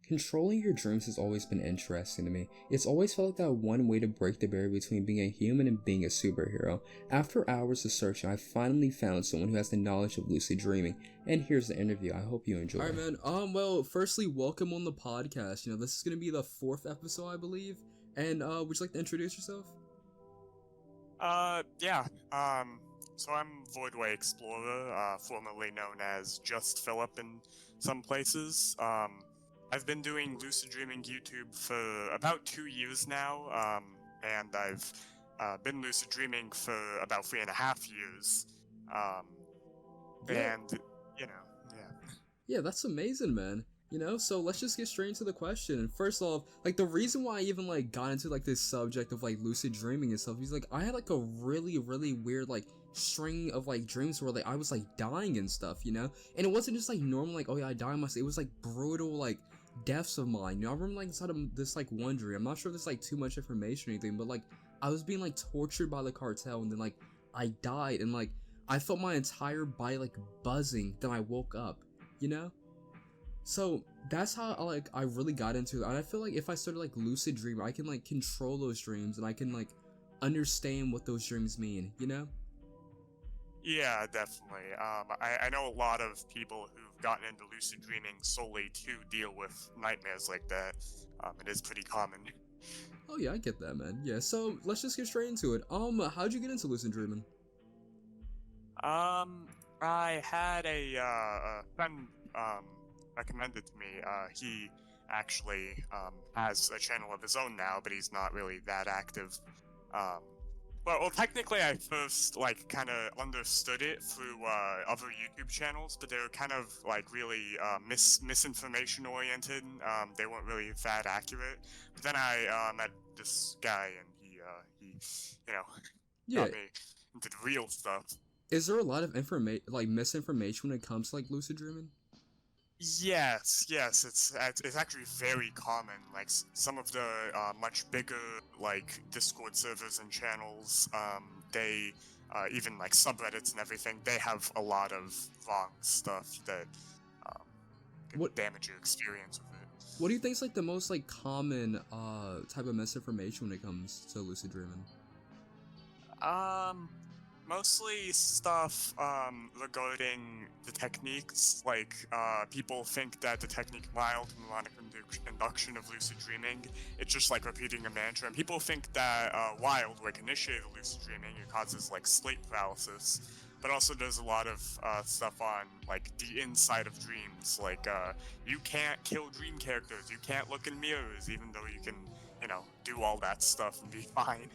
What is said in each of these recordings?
Controlling your dreams has always been interesting to me. It's always felt like that one way to break the barrier between being a human and being a superhero. After hours of searching, I finally found someone who has the knowledge of lucid dreaming, and here's the interview. I hope you enjoy. Alright, man. Well, firstly, welcome on the podcast. This is gonna be the 4th episode, I believe. And would you like to introduce yourself? Yeah. So I'm Voidway Explorer, formerly known as Just Philip in some places. I've been doing lucid dreaming YouTube for about 2 years now, and I've been lucid dreaming for about 3.5 years. Yeah. And, yeah. Yeah, that's amazing, man. So let's just get straight into the question. And first off, the reason why I even, got into, this subject of, lucid dreaming and stuff is, I had, a really, really weird, string of, dreams where, I was, dying and stuff, And it wasn't just, normal, oh, yeah, I died myself. It was, brutal, deaths of mine. I remember, inside of this, one dream. I'm not sure if there's, too much information or anything, but, I was being, tortured by the cartel, and then, I died, and, I felt my entire body, buzzing. Then I woke up, So that's how I really got into it. And I feel like if I started lucid dreaming, I can control those dreams, and I can understand what those dreams mean, Yeah, definitely. I know a lot of people who've gotten into lucid dreaming solely to deal with nightmares like that. It is pretty common. Oh yeah, I get that, man. Yeah, so let's just get straight into it. How'd you get into lucid dreaming? I had a friend, recommended to me. He actually, has a channel of his own now, but he's not really that active. Well, technically I first, kind of understood it through, other YouTube channels, but they were kind of, really, misinformation oriented. They weren't really that accurate. But then I, met this guy, and he got me into the real stuff. Is there a lot of misinformation when it comes to, lucid dreaming? Yes, it's actually very common. Some of the much bigger Discord servers and channels, they even subreddits and everything, they have a lot of wrong stuff that could damage your experience with it. What do you think is the most common type of misinformation when it comes to lucid dreaming? Mostly stuff regarding the techniques. People think that the technique mild mnemonic induction of lucid dreaming, it's just repeating a mantra, and people think that wild, initiated lucid dreaming, it causes sleep paralysis. But also there's a lot of stuff on the inside of dreams, you can't kill dream characters, you can't look in mirrors, even though you can, do all that stuff and be fine.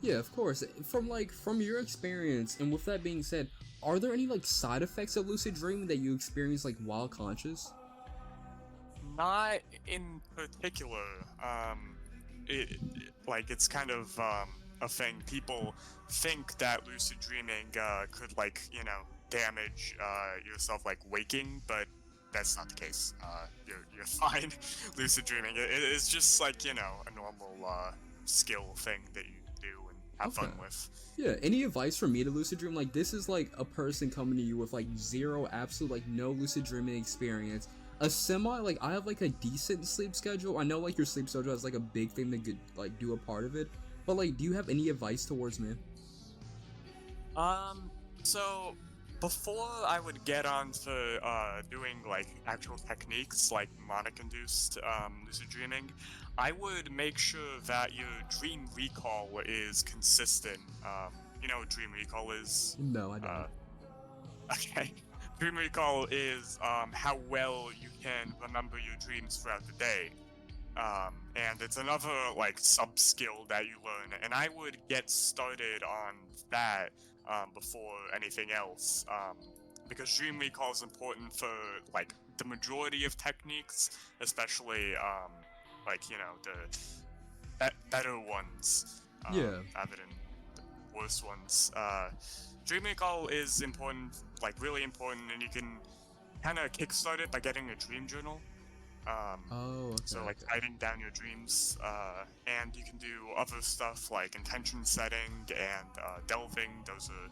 Yeah, of course. From your experience, and with that being said, are there any side effects of lucid dreaming that you experience while conscious? Not in particular. It's kind of a thing. People think that lucid dreaming could damage yourself waking, but that's not the case. You're fine. Lucid dreaming, it's just a normal skill thing that you do and have fun with. Yeah, any advice for me to lucid dream? This is a person coming to you with zero, absolute no lucid dreaming experience. A semi, I have a decent sleep schedule. I know your sleep schedule has a big thing to get, do a part of it. But do you have any advice towards me? So before I would get on to doing actual techniques mnemonic-induced lucid dreaming, I would make sure that your dream recall is consistent. You know what dream recall is? No, I don't. Okay. Dream recall is how well you can remember your dreams throughout the day. And it's another sub-skill that you learn, and I would get started on that before anything else, because dream recall is important for the majority of techniques, especially the better ones, rather than the worse ones. Dream recall is important, really important, and you can kind of kickstart it by getting a dream journal. So writing down your dreams, and you can do other stuff like intention setting and delving. Those are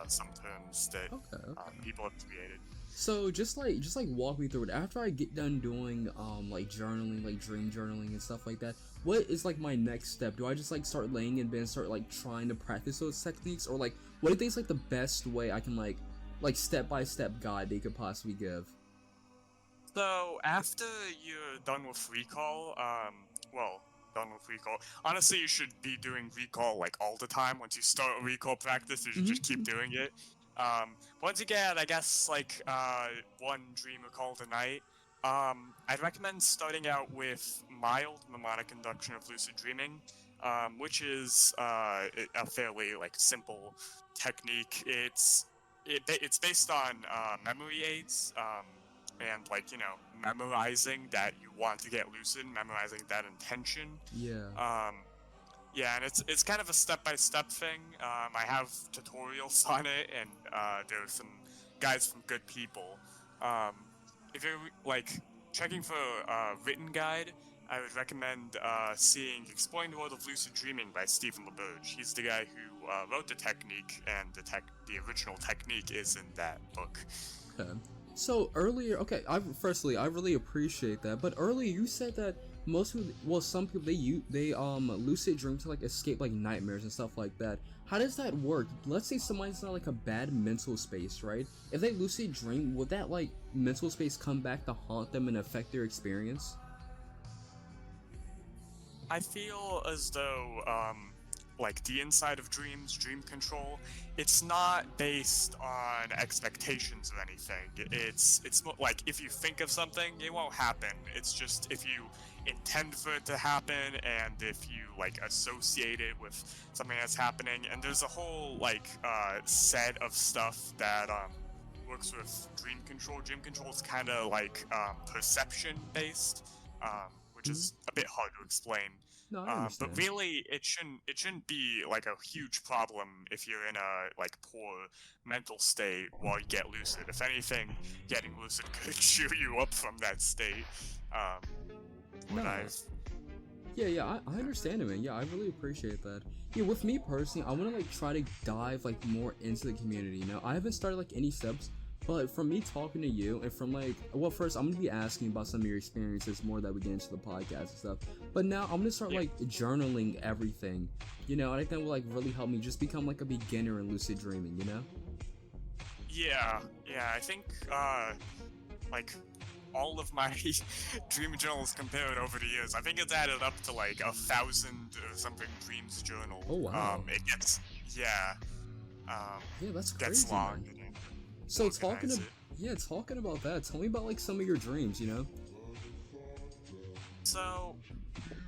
some terms that Okay, okay. people have created. So just like walk me through it. After I get done doing like journaling, like dream journaling and stuff like that, what is like my next step? Do I just like start laying in bed and start like trying to practice those techniques, or like what do you think is like the best way I can like step by step guide they could possibly give? So after you're done with recall, well, done with recall. Honestly, you should be doing recall like all the time. Once you start recall practice, you should just keep doing it. Once you get, I guess, like one dream recall a night, I'd recommend starting out with mild mnemonic induction of lucid dreaming, which is a fairly like simple technique. It's based on memory aids. And like memorizing that you want to get lucid, memorizing that intention. Yeah. Yeah, and it's kind of a step-by-step thing. I have tutorials on it, and there are some guides from good people. If you're like checking for a written guide, I would recommend seeing Exploring the World of Lucid Dreaming by Stephen LaBerge. He's the guy who wrote the technique, and the original technique is in that book. Okay. So earlier, okay, firstly I really appreciate that, but earlier you said that most people, well, some people they lucid dream to like escape like nightmares and stuff like that. How does that work? Let's say somebody's in like a bad mental space, right? If they lucid dream, would that like mental space come back to haunt them and affect their experience? I feel as though, like the inside of dreams, dream control, it's not based on expectations or anything. It's like if you think of something, it won't happen. It's just if you intend for it to happen and if you like associate it with something that's happening. And there's a whole like set of stuff that works with dream control. Dream control is kind of like perception based, which is a bit hard to explain. No, I understand. But really, it shouldn't be like a huge problem if you're in a like poor mental state while you get lucid. If anything, getting lucid could cheer you up from that state. Yeah, I understand it, man. Yeah, I really appreciate that. Yeah, with me personally, I want to like try to dive like more into the community. You know, I haven't started like any steps. But from me talking to you, and from like, well, first I'm gonna be asking about some of your experiences more that we get into the podcast and stuff. But now I'm gonna start like journaling everything, you know. And I think that will like really help me just become like a beginner in lucid dreaming, you know. Yeah, I think like all of my dream journals compared over the years, I think it's added up to like 1,000 or something dreams journal. Oh wow. It gets that's crazy. Gets long. Man. So talking about that, tell me about like some of your dreams, you know? So,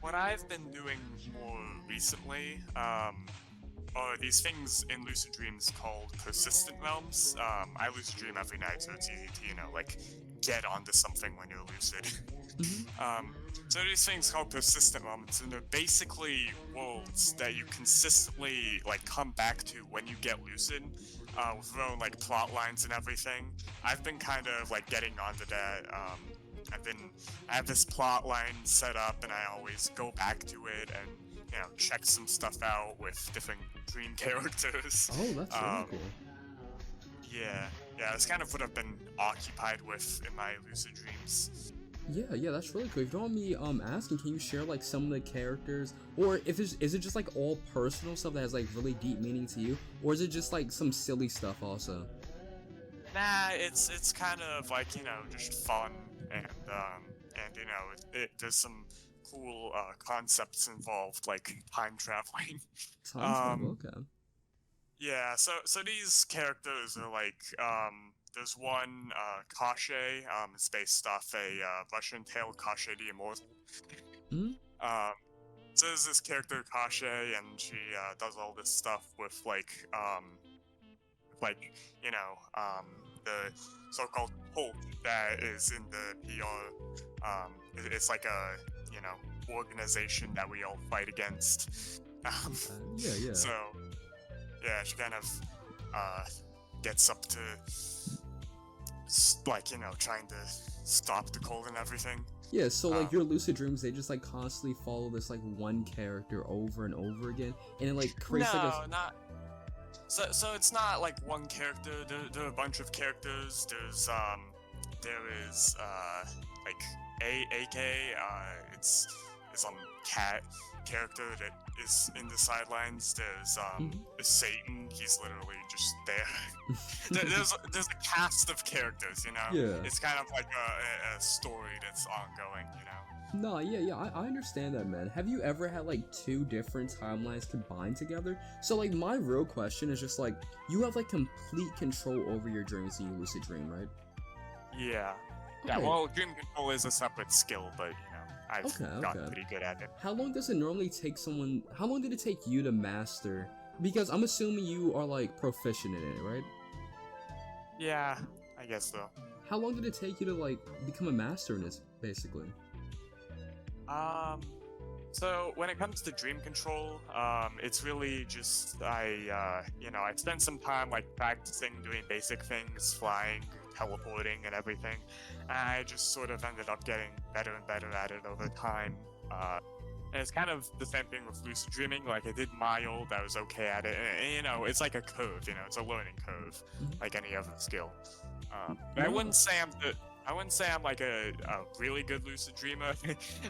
what I've been doing more recently, are these things in lucid dreams called persistent realms. I lucid dream every night, so it's easy to, like, get onto something when you're lucid. So these things called persistent realms, and they're basically worlds that you consistently, like, come back to when you get lucid. With their own like plot lines and everything. I've been kind of like getting onto that. I have this plot line set up, and I always go back to it and check some stuff out with different dream characters. Oh, that's really cool. Yeah, that's kind of what I've been occupied with in my lucid dreams. Yeah, that's really cool. If you don't mind me asking, can you share like some of the characters, or is it just like all personal stuff that has like really deep meaning to you, or is it just like some silly stuff also? Nah, it's kind of like just fun, and there's some cool concepts involved, like time traveling. Time travel, okay. Yeah, so these characters are like there's one, Kashe, it's based off a Russian tale, Kashe the Immortal. So there's this character, Kashe, and she does all this stuff with, the so-called cult that is in the PR. It's like a, organization that we all fight against. Yeah. So, yeah, she kind of gets up to trying to stop the cult and everything. Yeah, so like your lucid dreams, they just like constantly follow this like one character over and over again, and it like creates So it's not like one character. There are a bunch of characters. There is like AK. It's some cat character that is in the sidelines. There's Satan. He's literally just there. There's a cast of characters. Yeah. It's kind of like a story that's ongoing. No, yeah, I understand that, man. Have you ever had like two different timelines combined together? So like my real question is just like, you have like complete control over your dreams and you lucid dream, right? Yeah. Okay. Yeah, well, dream control is a separate skill, but I've gotten pretty good at it. How long does it normally take someone, how long did it take you to master? Because I'm assuming you are like proficient in it, right? Yeah, I guess so. How long did it take you to like become a master in this, basically? So when it comes to dream control, it's really just I spent some time like practicing doing basic things, flying, teleporting, and everything. And I just sort of ended up getting better and better at it over time. And it's kind of the same thing with lucid dreaming. Like I did mild, I was okay at it, and it's like a curve. It's a learning curve, like any other skill. But I wouldn't say I'm like a really good lucid dreamer.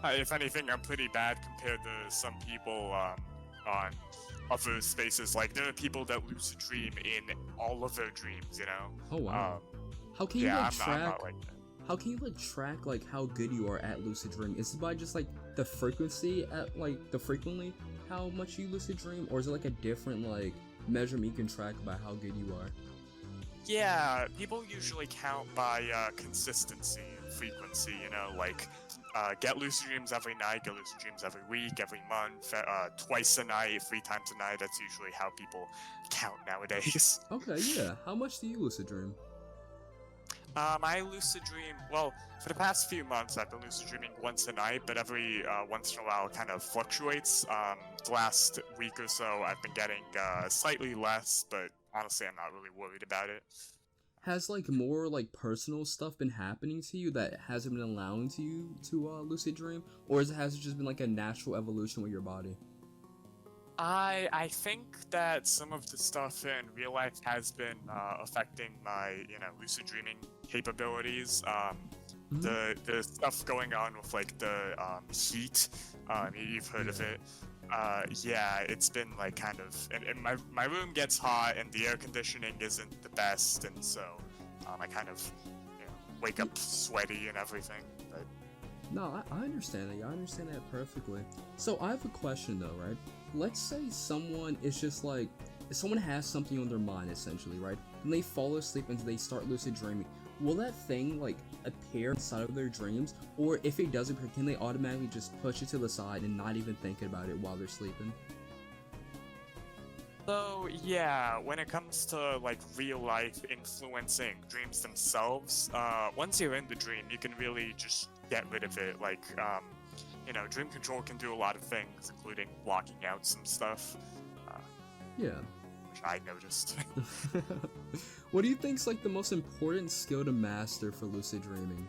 If anything, I'm pretty bad compared to some people on other spaces. Like there are people that lucid dream in all of their dreams. Oh wow. How can you track? I'm not like that. How can you track how good you are at lucid dream? Is it by just the frequency at frequently how much you lucid dream, or is it a different measurement you can track by how good you are? Yeah, people usually count by consistency and frequency, get lucid dreams every night, get lucid dreams every week, every month, twice a night, 3 times a night. That's usually how people count nowadays. Okay, yeah. How much do you lucid dream? I lucid dream, well, for the past few months I've been lucid dreaming once a night, but every once in a while it kind of fluctuates. The last week or so I've been getting slightly less, but honestly I'm not really worried about it. Has more personal stuff been happening to you that hasn't been allowing you to lucid dream, or has it just been a natural evolution with your body? I think that some of the stuff in real life has been affecting my lucid dreaming capabilities. The stuff going on with the heat, you've heard of it. Yeah, it's been kind of, and my room gets hot and the air conditioning isn't the best, and so I kind of wake up sweaty and everything. But no, I understand that. I understand that perfectly. So I have a question though, right? Let's say someone is just someone has something on their mind essentially, right? And they fall asleep and they start lucid dreaming. Will that thing appear inside of their dreams, or if it does appear, can they automatically just push it to the side and not even think about it while they're sleeping? So yeah, when it comes to real life influencing dreams themselves, once you're in the dream, you can really just get rid of it. Dream control can do a lot of things, including blocking out some stuff. Yeah. Which I noticed. What do you think's the most important skill to master for lucid dreaming?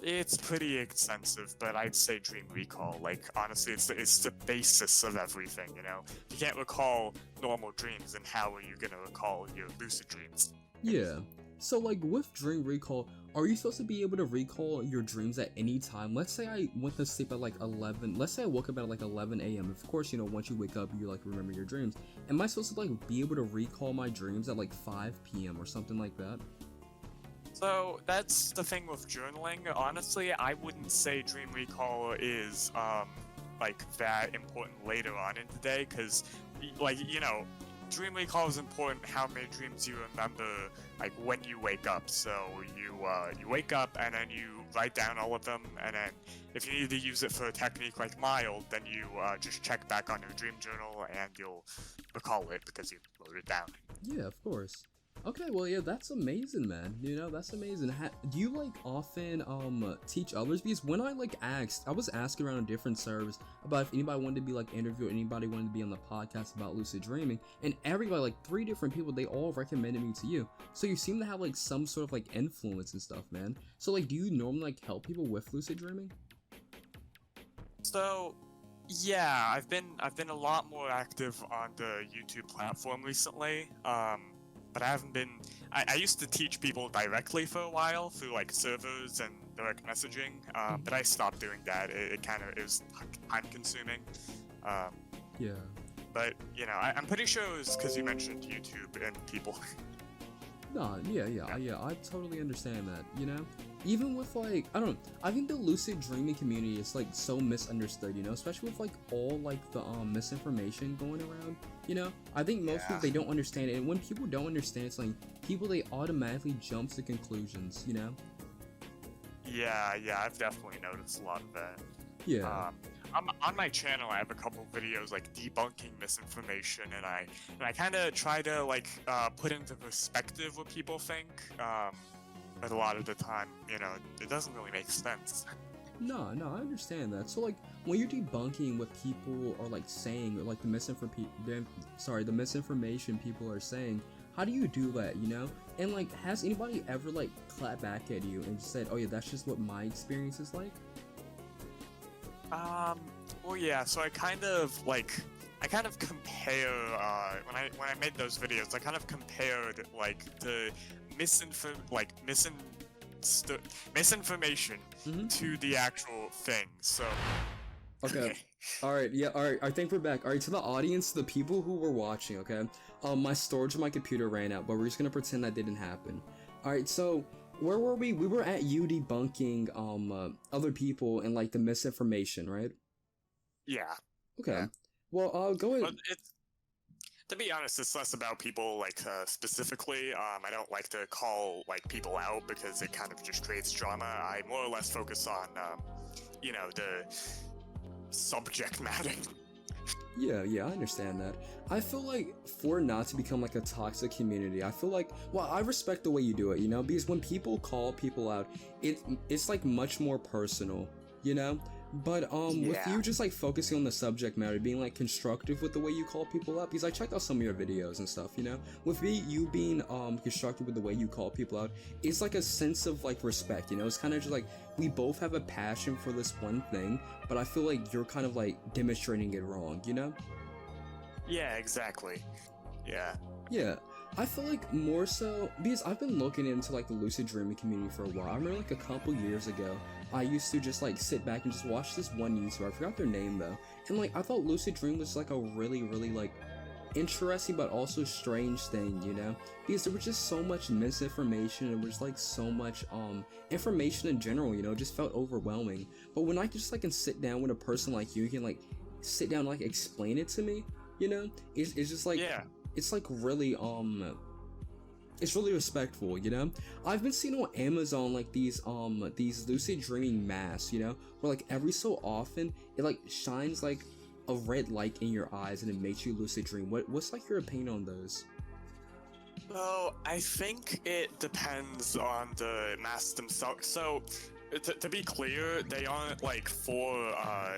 It's pretty extensive, but I'd say dream recall. Honestly, it's the basis of everything. If you can't recall normal dreams, then how are you gonna recall your lucid dreams? Yeah. So with dream recall, are you supposed to be able to recall your dreams at any time? Let's say I went to sleep at 11. Let's say I woke up at 11 a.m. Of course, once you wake up, you remember your dreams. Am I supposed to be able to recall my dreams at 5 p.m. or something like that? So that's the thing with journaling. Honestly, I wouldn't say dream recall is that important later on in the day, because dream recall is important how many dreams you remember when you wake up. So you wake up and then you write down all of them, and then if you need to use it for a technique like mild, then you just check back on your dream journal and you'll recall it because you wrote it down. Yeah, of course. Okay, well, yeah, that's amazing, man. That's amazing. Do you often teach others? Because when I I was asking around different servers about if anybody wanted to be interviewed, anybody wanted to be on the podcast about lucid dreaming, and everybody 3 different people, they all recommended me to you. So you seem to have some sort of influence and stuff, man. So do you normally help people with lucid dreaming? So Yeah, I've been a lot more active on the YouTube platform recently. But I haven't been. I used to teach people directly for a while through like servers and direct messaging. But I stopped doing that. It kind of is time consuming. Um, Yeah. but you know, I'm pretty sure it was because you mentioned YouTube and people. No, yeah, I totally understand that, you know? Even with, like, I don't know, I think the lucid dreaming community is, like, so misunderstood, you know? Especially with, like, all, like, the, misinformation going around, you know? I think most people, they don't understand it, and when people don't understand something, people, they automatically jump to conclusions, you know? Yeah, I've definitely noticed a lot of that. Yeah. On my channel, I have a couple videos like debunking misinformation, and I kind of try to like put into perspective what people think. But a lot of the time, you know, it doesn't really make sense. No, I understand that. So, like, when you're debunking what people are, like, saying, or, like, the misinformation people are saying, how do you do that, you know? And, like, has anybody ever, like, clapped back at you and said, oh yeah, that's just what my experience is like? Well, yeah. So I kind of compare when I made those videos, I kind of compared like the misinformation to the actual thing. So Okay. Alright, yeah, alright, I think we're back. Alright, to the audience, the people who were watching, okay? My storage on my computer ran out, but we're just gonna pretend that didn't happen. Alright, so, where were we? We were at you debunking, other people and, like, the misinformation, right? Yeah. Okay. Yeah. Well, go ahead. But to be honest, it's less about people like specifically. I don't like to call like people out because it kind of just creates drama. I more or less focus on, you know, the subject matter. Yeah, I understand that. I feel like for it not to become like a toxic community, I feel like, well, I respect the way you do it, you know, because when people call people out, it's like much more personal, you know? But with you just like focusing on the subject matter, being like constructive with the way you call people out, because I checked out some of your videos and stuff, you know? With you being constructive with the way you call people out, it's like a sense of like respect, you know? It's kind of just like we both have a passion for this one thing, but I feel like you're kind of like demonstrating it wrong, you know? Yeah, exactly. Yeah. Yeah, I feel like more so because I've been looking into like the lucid dreaming community for a while. I remember like a couple years ago, I used to just like sit back and just watch this one YouTuber. I forgot their name though, and like I thought lucid dream was like a really like interesting but also strange thing, you know, because there was just so much misinformation and there was like so much information in general, you know, it just felt overwhelming. But when I just like can sit down with a person like you can like sit down and like explain it to me, you know, it's just like it's like really it's really respectful, you know. I've been seeing on Amazon like these lucid dreaming masks, you know, where like every so often it like shines like a red light in your eyes and it makes you lucid dream. What's like your opinion on those? Well, I think it depends on the masks themselves. So, to be clear, they aren't like for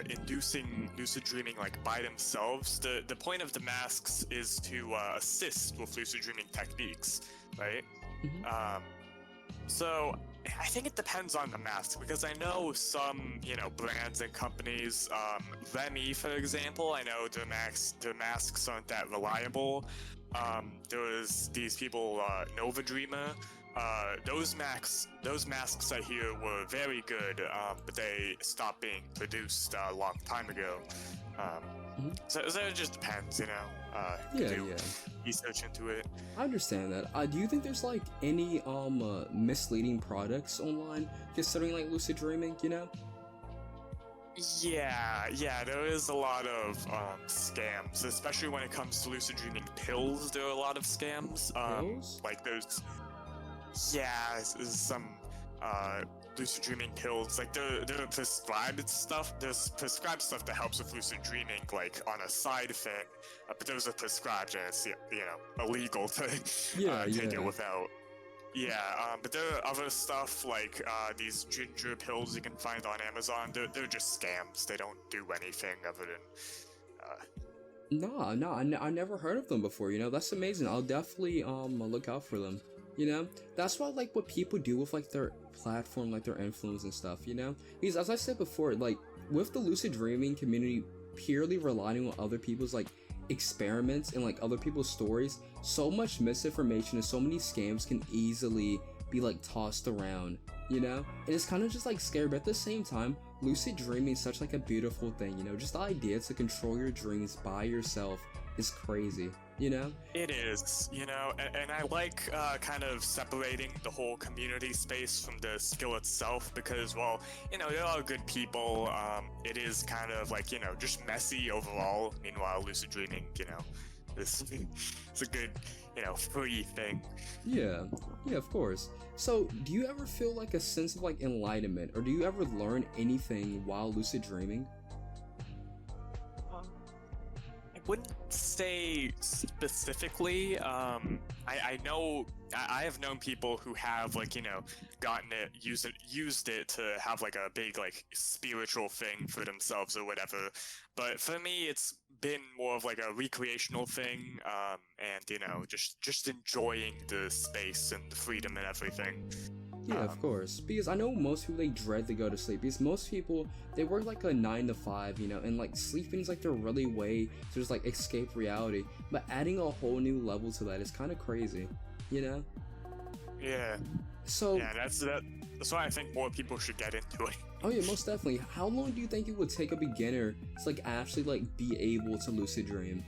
inducing lucid dreaming like by themselves. The point of the masks is to assist with lucid dreaming techniques, right? So I think it depends on the mask because I know some, you know, brands and companies, Remy for example, I know their masks aren't that reliable. There was these people, Nova Dreamer. Those masks I hear were very good, but they stopped being produced a long time ago. So it just depends, you know. Do research into it. I understand that. Do you think there's like any misleading products online considering like lucid dreaming, you know? Yeah, there is a lot of scams, especially when it comes to lucid dreaming pills. There are a lot of scams. Pills? Like there's some lucid dreaming pills. Like they're prescribed stuff. There's prescribed stuff that helps with lucid dreaming, like on a side thing. But those are prescribed, and it's, you know, illegal to take it without. But there are other stuff like these ginger pills you can find on Amazon. They're just scams. They don't do anything other than. No, I never heard of them before, you know. That's amazing. I'll definitely look out for them. You know, that's why like what people do with like their platform, like their influence and stuff, you know, because as I said before, like with the lucid dreaming community purely relying on other people's like experiments and like other people's stories, so much misinformation and so many scams can easily be like tossed around, you know? And it's kind of just like scary, but at the same time, lucid dreaming is such like a beautiful thing, you know? Just the idea to control your dreams by yourself is crazy, you know? It is, you know, and I like kind of separating the whole community space from the skill itself because, well, you know, there are good people. It is kind of like, you know, just messy overall. Meanwhile, lucid dreaming, you know, it's a good, you know, free thing. Yeah, of course. So, do you ever feel like a sense of like enlightenment, or do you ever learn anything while lucid dreaming? I wouldn't say specifically. I know I have known people who have like, you know, used it to have like a big like spiritual thing for themselves or whatever. But for me, it's been more of like a recreational thing, and you know, just enjoying the space and the freedom and everything. Yeah, of course. Because I know most people, they dread to go to sleep. Because most people, they work like a 9 to 5, you know, and like sleeping is like their really way to just like escape reality. But adding a whole new level to that is kind of crazy, you know? Yeah. So Yeah, that's why I think more people should get into it. oh yeah, most definitely. How long do you think it would take a beginner to like actually like be able to lucid dream?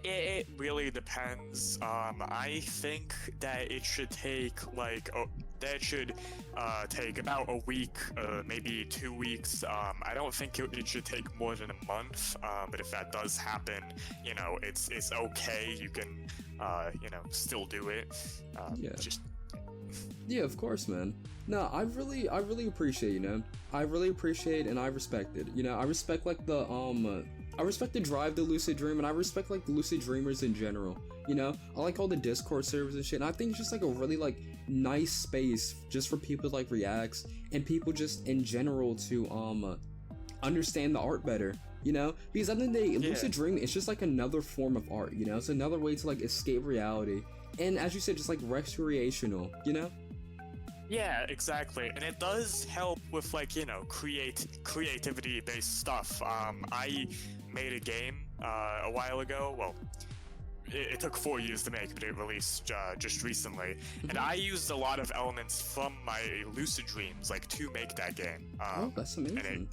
It really depends. I think that it should take take about a week, maybe 2 weeks. I don't think it should take more than a month. But if that does happen, you know, it's okay. You can, you know, still do it. Yeah. Just Yeah, of course, man. No, I really appreciate, you know. I really appreciate and I respect it. You know, I respect like I respect the drive to lucid dream, and I respect like lucid dreamers in general. You know, I like all the Discord servers and shit. And I think it's just like a really like nice space just for people to like react and people just in general to understand the art better. You know, because at the end of the day, lucid dreaming, it's just like another form of art. You know, it's another way to like escape reality. And as you said, just like recreational, you know? yeah, exactly, and it does help with like, you know, creativity-based stuff. I made a game a while ago. Well, it took 4 years to make, but it released just recently. And I used a lot of elements from my lucid dreams, like, to make that game. Oh, that's amazing.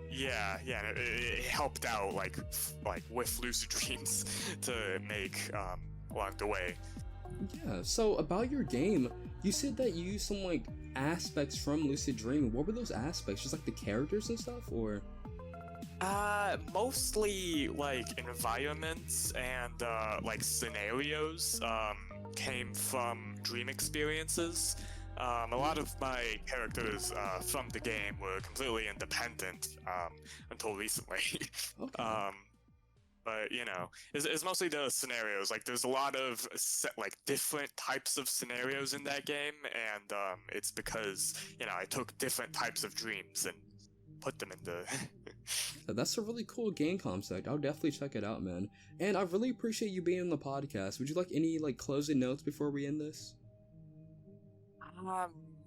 Yeah, it helped out like with lucid dreams to make along the way. Yeah, so about your game, you said that you used some like aspects from lucid dreaming. What were those aspects? Just like the characters and stuff, or? Mostly like environments and like scenarios came from dream experiences. A lot of my characters from the game were completely independent until recently. Okay. But you know, it's mostly the scenarios. Like, there's a lot of like different types of scenarios in that game, and it's because, you know, I took different types of dreams and put them into. That's a really cool game concept. I'll definitely check it out, man. And I really appreciate you being on the podcast. Would you like any like closing notes before we end this?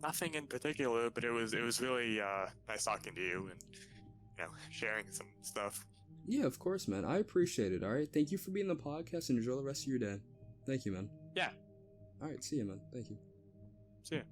Nothing in particular, but it was really nice talking to you and, you know, sharing some stuff. Yeah, of course, man. I appreciate it. All right. Thank you for being on the podcast and enjoy the rest of your day. Thank you, man. Yeah. All right. See you, man. Thank you. See ya.